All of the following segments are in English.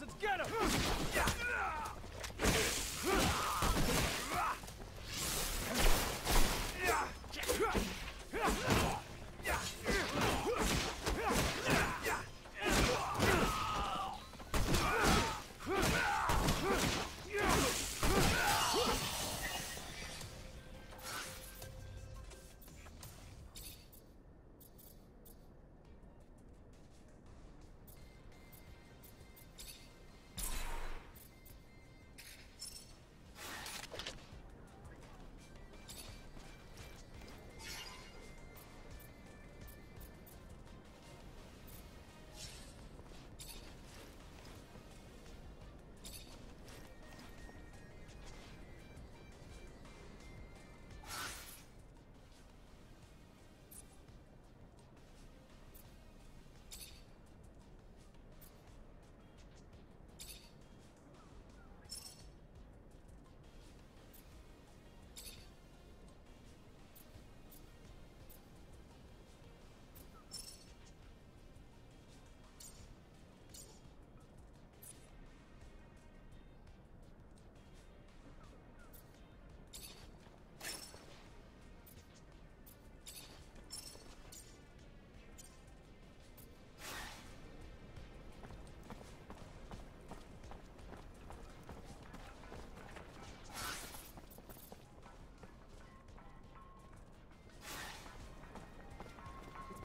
Let's get him!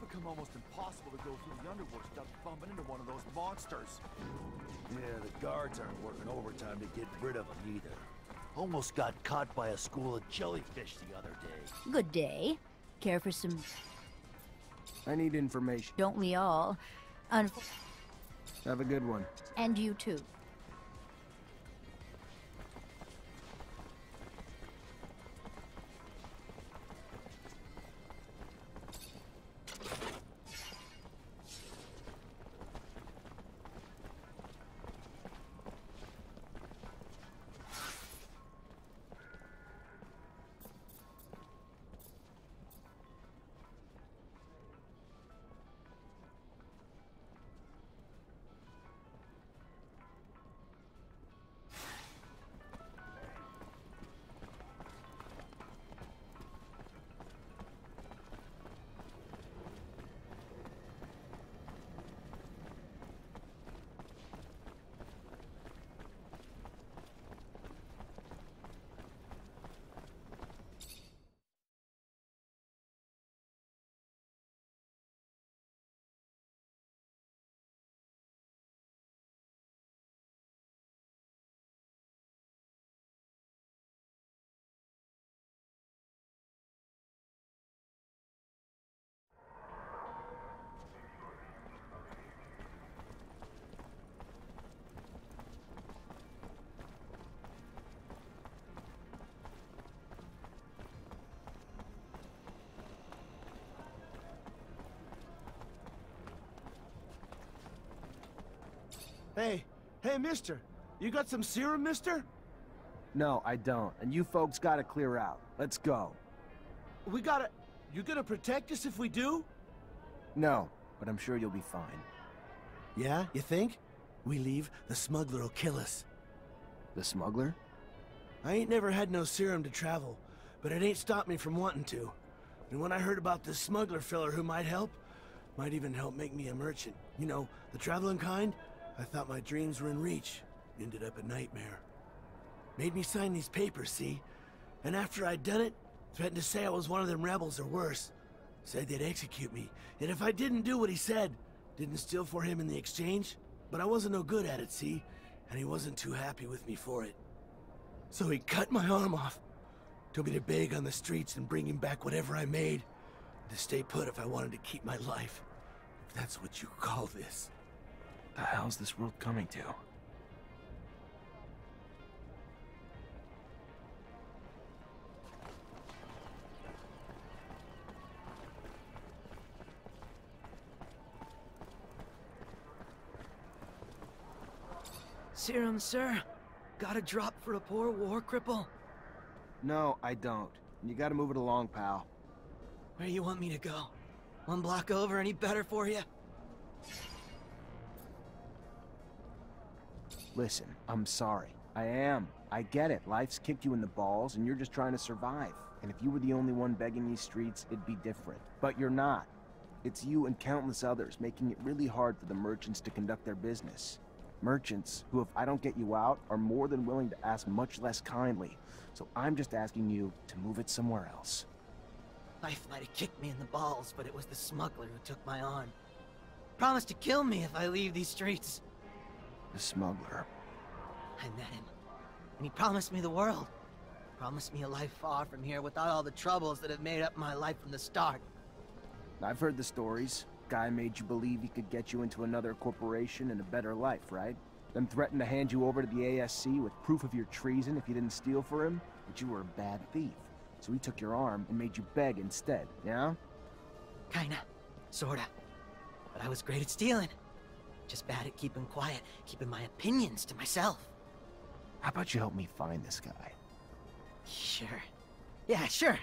Become almost impossible to go through the underworld without bumping into one of those monsters. Yeah, the guards aren't working overtime to get rid of them either. Almost got caught by a school of jellyfish the other day. Good day. Care for some... I need information. Don't we all? Have a good one. And you too. Hey, mister. You got some serum, mister? No, I don't. And you folks gotta clear out. Let's go. You gonna protect us if we do? No, but I'm sure you'll be fine. Yeah, you think? We leave, the smuggler will kill us. The smuggler? I ain't never had no serum to travel, but it ain't stopped me from wanting to. And when I heard about this smuggler filler who might help, might even help make me a merchant, you know, the traveling kind, I thought my dreams were in reach. Ended up a nightmare. Made me sign these papers, see? And after I'd done it, threatened to say I was one of them rebels or worse. Said they'd execute me, and if I didn't do what he said, didn't steal for him in the exchange, but I wasn't no good at it, see? And he wasn't too happy with me for it. So he cut my arm off. Told me to beg on the streets and bring him back whatever I made. To stay put if I wanted to keep my life. If that's what you call this. The hell's this world coming to? Serum, sir. Got a drop for a poor war cripple? No, I don't. You gotta move it along, pal. Where you want me to go? One block over, any better for you? Listen, I'm sorry. I am. I get it. Life's kicked you in the balls, and you're just trying to survive. And if you were the only one begging these streets, it'd be different. But you're not. It's you and countless others making it really hard for the merchants to conduct their business. Merchants who, if I don't get you out, are more than willing to ask much less kindly. So I'm just asking you to move it somewhere else. Life might have kicked me in the balls, but it was the smuggler who took my arm. Promised to kill me if I leave these streets. The smuggler. I met him, and he promised me the world. Promised me a life far from here without all the troubles that have made up my life from the start. I've heard the stories. Guy made you believe he could get you into another corporation and a better life, right? Then threatened to hand you over to the ASC with proof of your treason if you didn't steal for him, but you were a bad thief. So he took your arm and made you beg instead, yeah? Kinda. Sorta. But I was great at stealing. Just bad at keeping quiet, keeping my opinions to myself. How about you help me find this guy? Sure. Yeah, sure.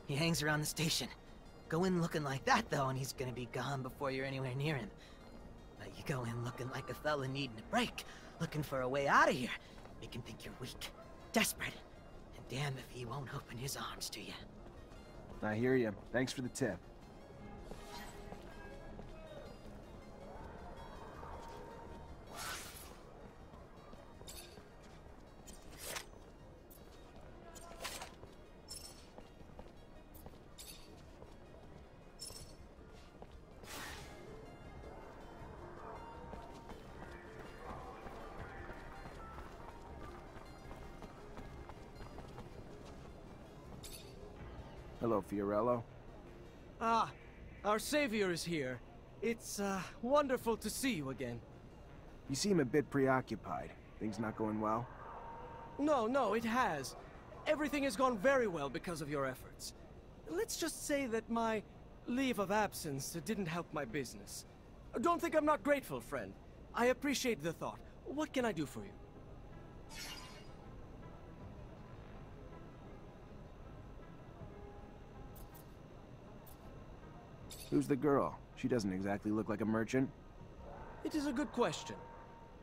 He hangs around the station. Go in looking like that, though, and he's gonna be gone before you're anywhere near him. But you go in looking like a fella needing a break, looking for a way out of here. Make him think you're weak, desperate. And damn if he won't open his arms to you. I hear you. Thanks for the tip. Hello, Fiorello. Ah, our savior is here. It's, wonderful to see you again. You seem a bit preoccupied. Things not going well? No, it has. Everything has gone very well because of your efforts. Let's just say that my leave of absence didn't help my business. Don't think I'm not grateful, friend. I appreciate the thought. What can I do for you? Who's the girl? She doesn't exactly look like a merchant. It is a good question.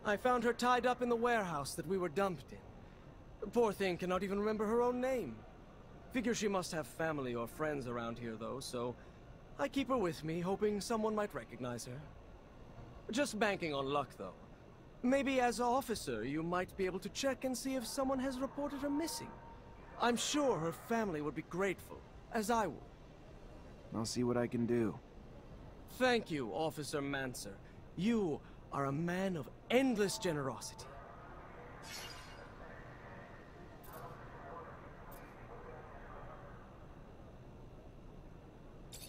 I found her tied up in the warehouse that we were dumped in. The poor thing cannot even remember her own name. Figure she must have family or friends around here, though, so I keep her with me, hoping someone might recognize her. Just banking on luck, though. Maybe as an officer, you might be able to check and see if someone has reported her missing. I'm sure her family would be grateful, as I would. I'll see what I can do. Thank you, Officer Mancer. You are a man of endless generosity.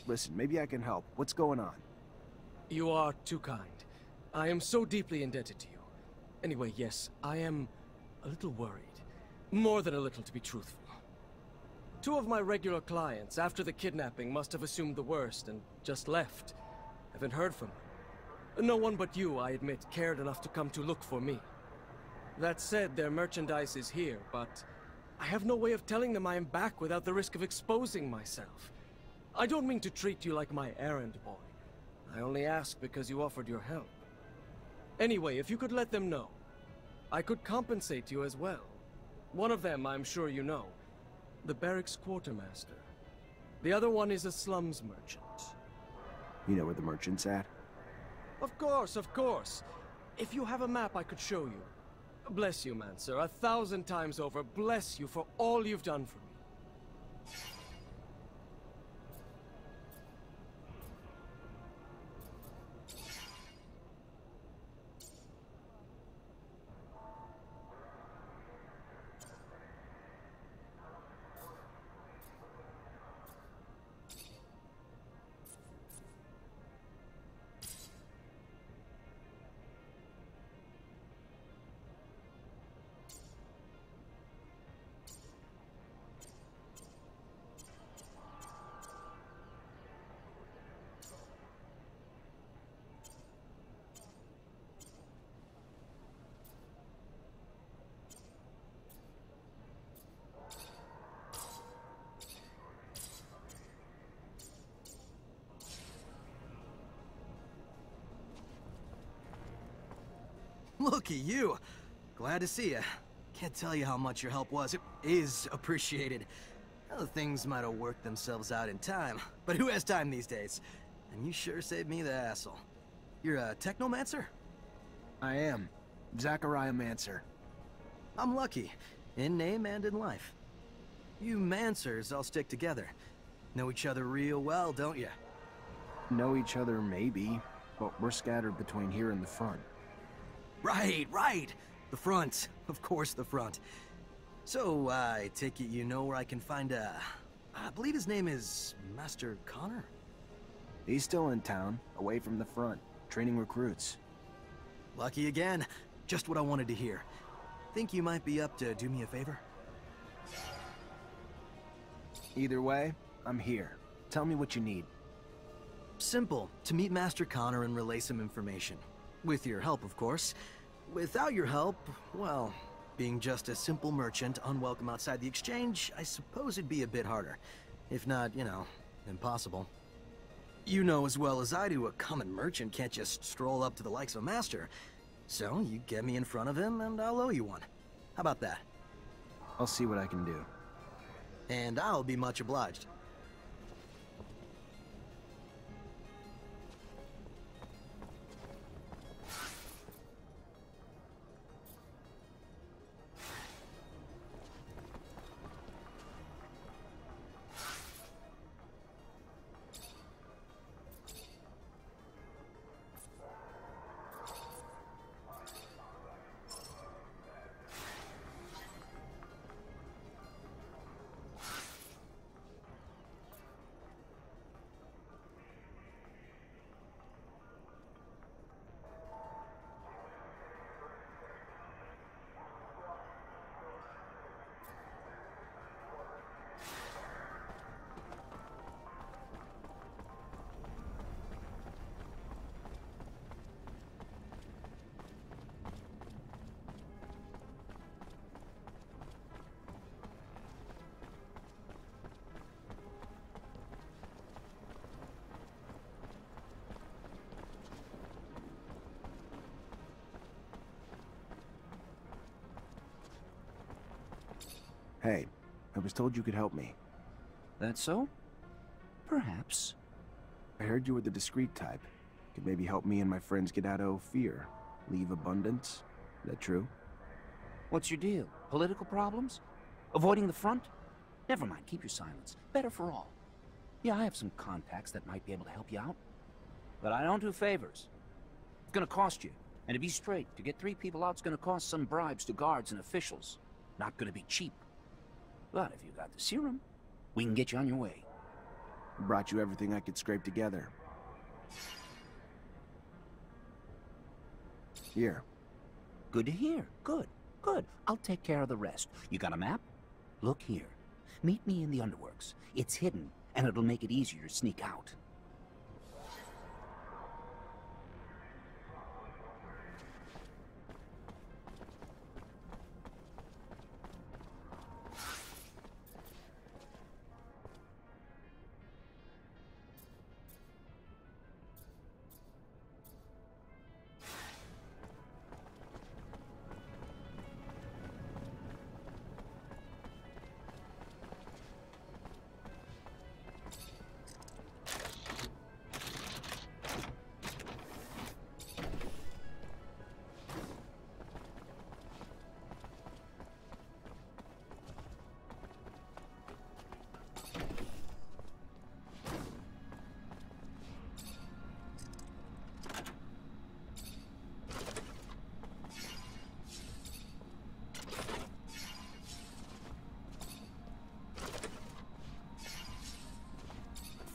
Listen, maybe I can help. What's going on? You are too kind. I am so deeply indebted to you. Anyway, yes, I am a little worried. More than a little, to be truthful. Two of my regular clients, after the kidnapping, must have assumed the worst and just left. Haven't heard from them. No one but you, I admit, cared enough to come to look for me. That said, their merchandise is here, but I have no way of telling them I am back without the risk of exposing myself. I don't mean to treat you like my errand boy. I only ask because you offered your help. Anyway, if you could let them know, I could compensate you as well. One of them, I'm sure you know. The barracks quartermaster. The other one is a slums merchant. You know where the merchant's at? Of course, of course. If you have a map, I could show you. Bless you, Mancer. 1,000 times over, bless you for all you've done for me. Look at you. Glad to see you. Can't tell you how much your help was. It is appreciated. Other things might have worked themselves out in time, but who has time these days? And you sure saved me the hassle. You're a Technomancer? I am. Zachariah Mancer. I'm lucky, in name and in life. You Mancers all stick together. Know each other real well, don't you? Know each other, maybe, but we're scattered between here and the front. Right. The front. Of course, the front. So, I take it you know where I can find I believe his name is Master Connor? He's still in town, away from the front, training recruits. Lucky again. Just what I wanted to hear. Think you might be up to do me a favor? Either way, I'm here. Tell me what you need. Simple. To meet Master Connor and relay some information. With your help, of course. Without your help, well, being just a simple merchant, unwelcome outside the exchange, I suppose it'd be a bit harder. If not, you know, impossible. You know as well as I do, a common merchant can't just stroll up to the likes of a master. So, you get me in front of him, and I'll owe you one. How about that? I'll see what I can do. And I'll be much obliged. Hey, I was told you could help me. That so? Perhaps. I heard you were the discreet type. Could maybe help me and my friends get out of fear. Leave abundance. Is that true? What's your deal? Political problems? Avoiding the front? Never mind, keep your silence. Better for all. Yeah, I have some contacts that might be able to help you out. But I don't do favors. It's gonna cost you. And to be straight, to get 3 people out, it's gonna cost some bribes to guards and officials. Not gonna be cheap. But if you got the serum, we can get you on your way. I brought you everything I could scrape together. Here. Good to hear. Good. I'll take care of the rest. You got a map? Look here. Meet me in the underworks. It's hidden, and it'll make it easier to sneak out.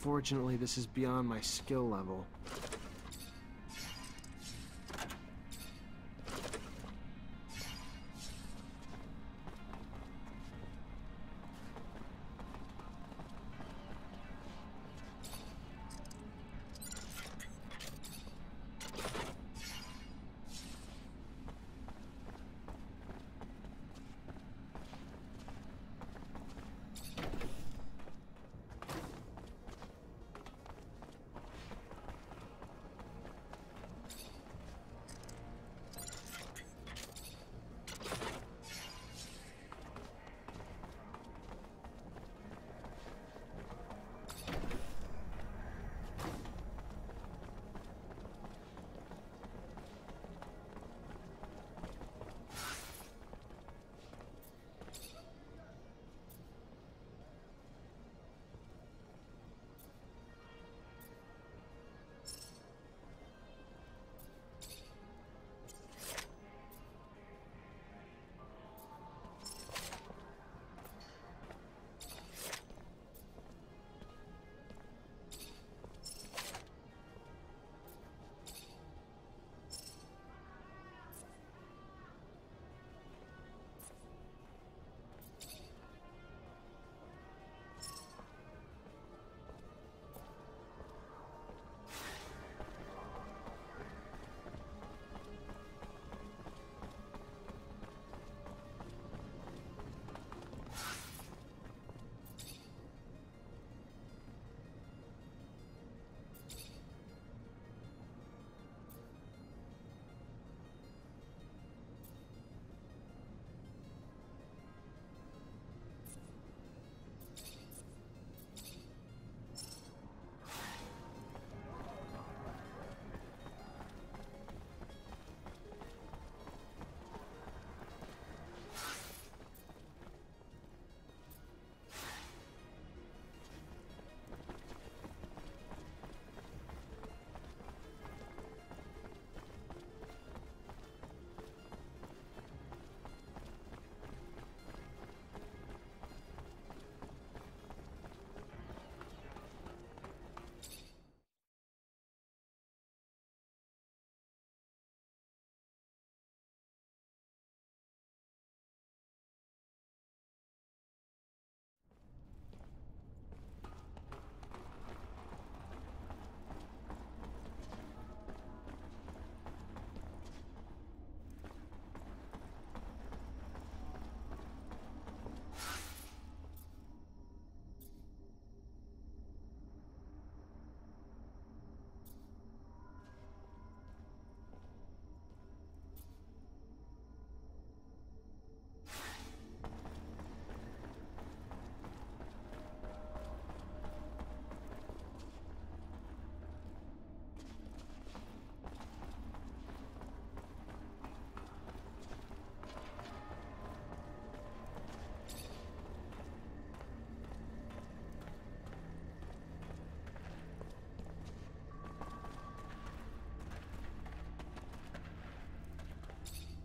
Fortunately, this is beyond my skill level.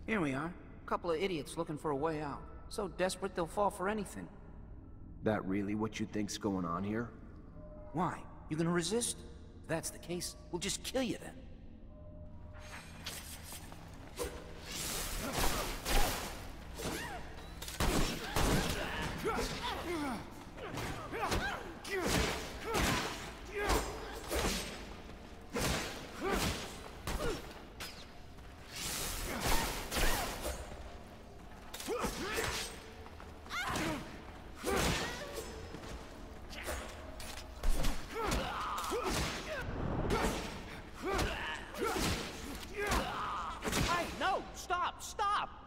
Here we are. A couple of idiots looking for a way out. So desperate they'll fall for anything. That really what you think's going on here? Why? You gonna resist? If that's the case, we'll just kill you then.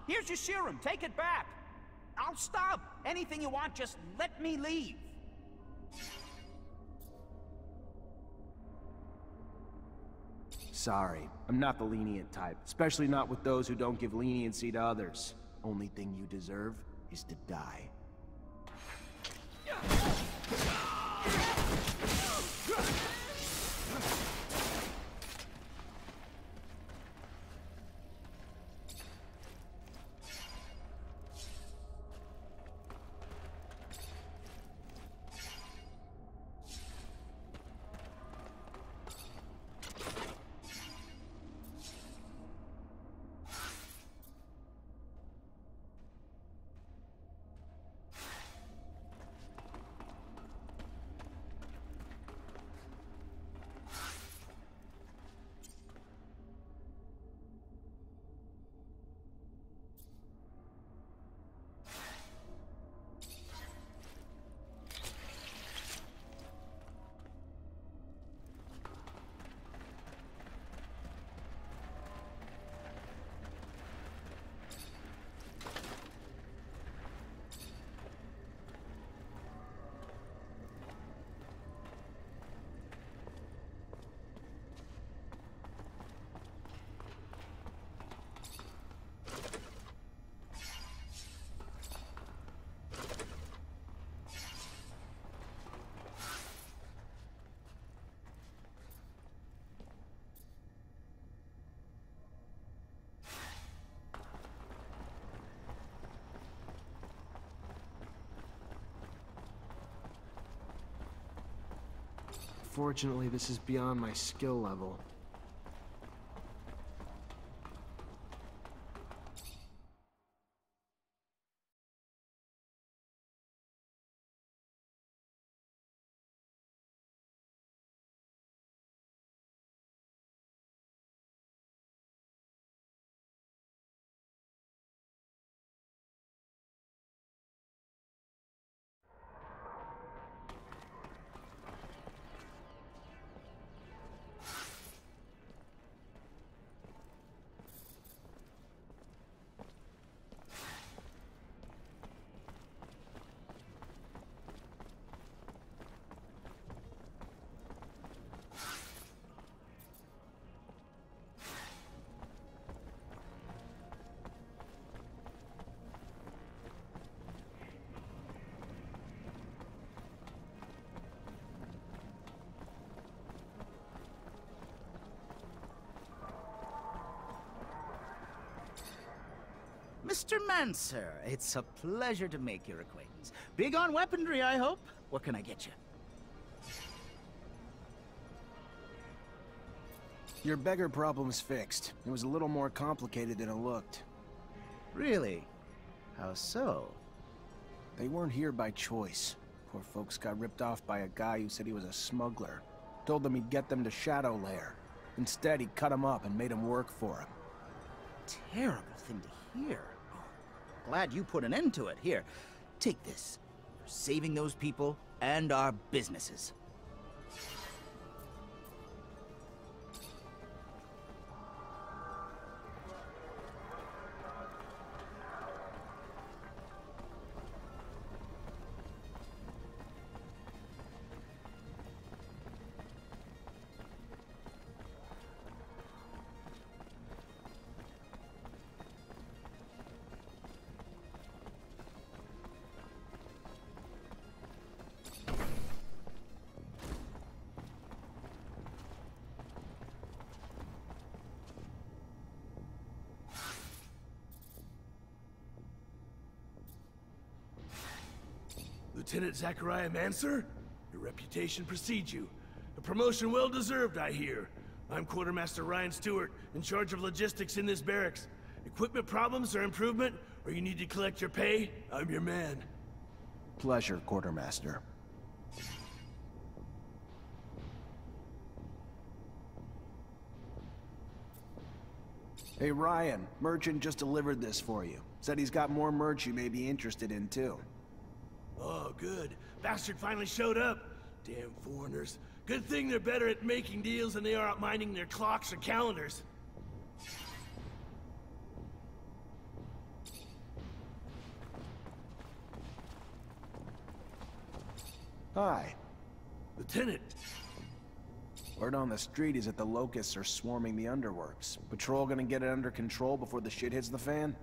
Here's your serum. Take it back. I'll stop. Anything you want, just let me leave. Sorry, I'm not the lenient type, especially not with those who don't give leniency to others. Only thing you deserve is to die. Fortunately, this is beyond my skill level. Mr. Mancer, it's a pleasure to make your acquaintance. Big on weaponry, I hope? What can I get you? Your beggar problem's fixed. It was a little more complicated than it looked. Really? How so? They weren't here by choice. Poor folks got ripped off by a guy who said he was a smuggler. Told them he'd get them to Shadow Lair. Instead, he cut them up and made them work for him. Terrible thing to hear. Glad you put an end to it. Here, take this. For saving those people and our businesses. Lieutenant Zachariah Mancer? Your reputation precedes you. A promotion well deserved, I hear. I'm Quartermaster Ryan Stewart, in charge of logistics in this barracks. Equipment problems or improvement, or you need to collect your pay? I'm your man. Pleasure, Quartermaster. Hey Ryan, Merchant just delivered this for you. Said he's got more merch you may be interested in too. Oh, good. Bastard finally showed up. Damn foreigners. Good thing they're better at making deals than they are at minding their clocks or calendars. Hi. Lieutenant. Word on the street is that the locusts are swarming the underworks. Patrol gonna get it under control before the shit hits the fan?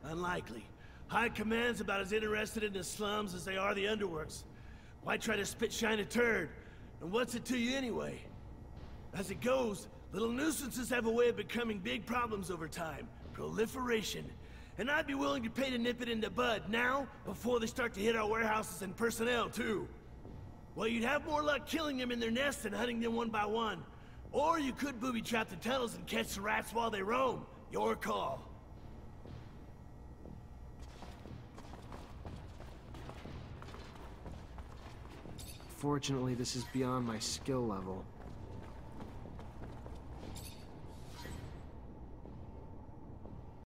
Unlikely. High Command's about as interested in the slums as they are the underworks. Why try to spit-shine a turd? And what's it to you anyway? As it goes, little nuisances have a way of becoming big problems over time. Proliferation. And I'd be willing to pay to nip it in the bud now, before they start to hit our warehouses and personnel, too. Well, you'd have more luck killing them in their nests than hunting them one by one. Or you could booby-trap the tunnels and catch the rats while they roam. Your call. Fortunately, this is beyond my skill level.